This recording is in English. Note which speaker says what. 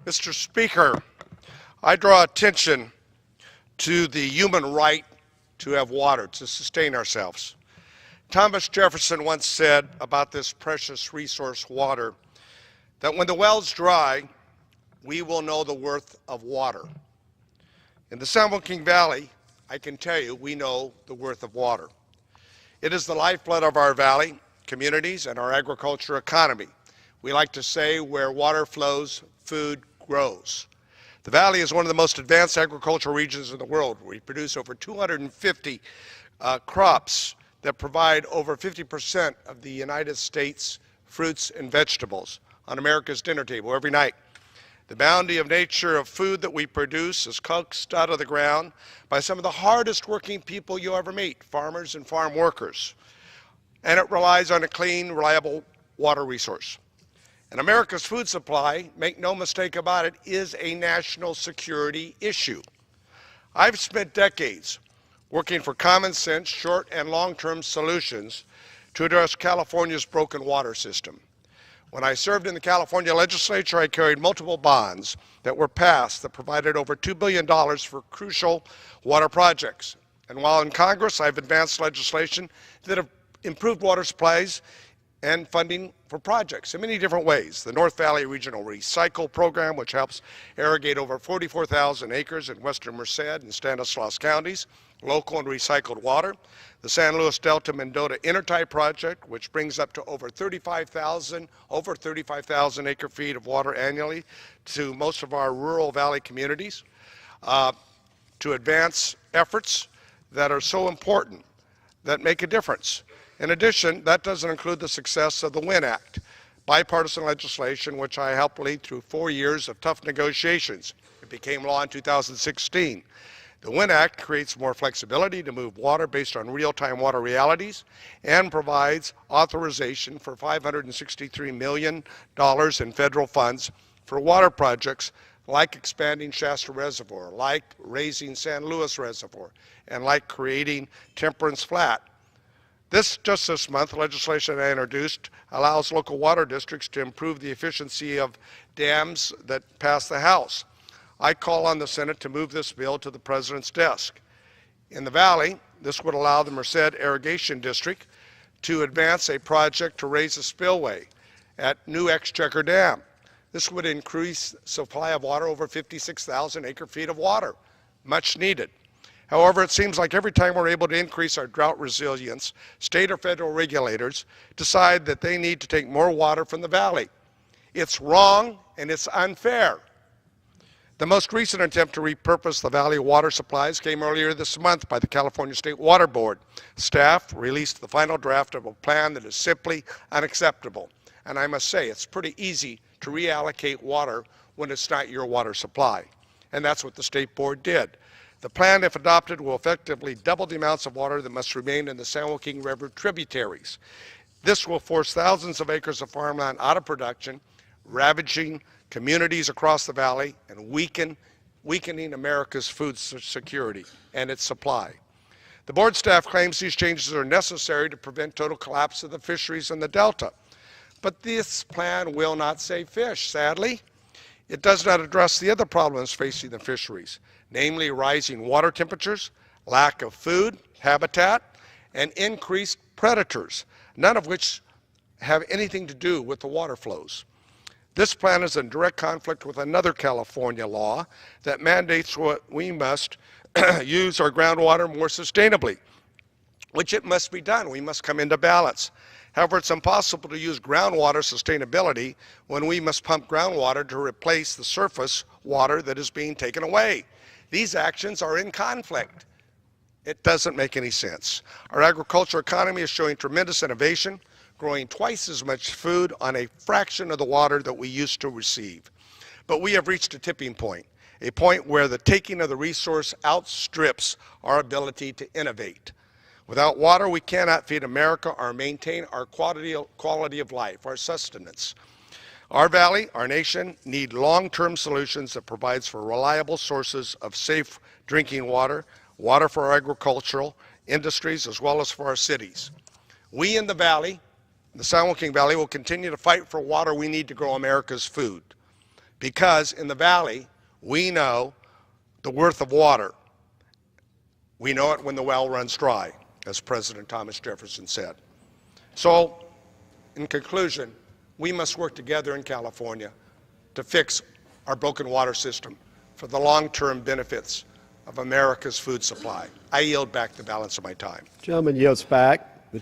Speaker 1: Mr. Speaker, I draw attention to the human right to have water, to sustain ourselves. Thomas Jefferson once said about this precious resource, water, that when the well's dry, we will know the worth of water. In the San Joaquin Valley, I can tell you, we know the worth of water. It is the lifeblood of our valley, communities, and our agriculture economy. We like to say where water flows, food grows. The valley is one of the most advanced agricultural regions in the world. We produce over 250 crops that provide over 50% of the United States fruits and vegetables on America's dinner table every night. The bounty of nature of food that we produce is coaxed out of the ground by some of the hardest working people you ever meet, farmers and farm workers. And it relies on a clean, reliable water resource. And America's food supply, make no mistake about it, is a national security issue. I've spent decades working for common sense, short and long-term solutions to address California's broken water system. When I served in the California legislature, I carried multiple bonds that were passed that provided over $2 billion for crucial water projects. And while in Congress, I've advanced legislation that have improved water supplies and funding for projects in many different ways. The North Valley Regional Recycle Program, which helps irrigate over 44,000 acres in western Merced and Stanislaus counties, local and recycled water. The San Luis Delta Mendota Intertie Project, which brings up to over 35,000 acre feet of water annually to most of our rural valley communities, to advance efforts that are so important, that make a difference. In addition, that doesn't include the success of the WIN Act, bipartisan legislation which I helped lead through 4 years of tough negotiations. It became law in 2016. The WIN Act creates more flexibility to move water based on real-time water realities and provides authorization for $563 million in federal funds for water projects like expanding Shasta Reservoir, like raising San Luis Reservoir, and like creating Temperance Flat. Just this month, legislation I introduced allows local water districts to improve the efficiency of dams that pass the House. I call on the Senate to move this bill to the President's desk. In the Valley, this would allow the Merced Irrigation District to advance a project to raise a spillway at New Exchequer Dam. This would increase supply of water over 56,000 acre feet of water, much needed. However, it seems like every time we're able to increase our drought resilience, state or federal regulators decide that they need to take more water from the valley. It's wrong and it's unfair. The most recent attempt to repurpose the valley water supplies came earlier this month by the California State Water Board. Staff released the final draft of a plan that is simply unacceptable. And I must say, it's pretty easy to reallocate water when it's not your water supply. And that's what the State Board did. The plan, if adopted, will effectively double the amounts of water that must remain in the San Joaquin River tributaries. This will force thousands of acres of farmland out of production, ravaging communities across the valley and weakening America's food security and its supply. The board staff claims these changes are necessary to prevent total collapse of the fisheries in the Delta. But this plan will not save fish, sadly. It does not address the other problems facing the fisheries, namely rising water temperatures, lack of food, habitat, and increased predators, none of which have anything to do with the water flows. This plan is in direct conflict with another California law that mandates what we must use our groundwater more sustainably, which it must be done. We must come into balance. However, it's impossible to use groundwater sustainability when we must pump groundwater to replace the surface water that is being taken away. These actions are in conflict. It doesn't make any sense. Our agriculture economy is showing tremendous innovation, growing twice as much food on a fraction of the water that we used to receive. But we have reached a tipping point, a point where the taking of the resource outstrips our ability to innovate. Without water, we cannot feed America or maintain our quality of life, our sustenance. Our valley, our nation, need long-term solutions that provides for reliable sources of safe drinking water, water for our agricultural industries, as well as for our cities. We in the valley, the San Joaquin Valley, will continue to fight for water we need to grow America's food. Because in the valley, we know the worth of water. We know it when the well runs dry, as President Thomas Jefferson said. So, in conclusion, we must work together in California to fix our broken water system for the long-term benefits of America's food supply. I yield back the balance of my time.
Speaker 2: Gentleman yields back. The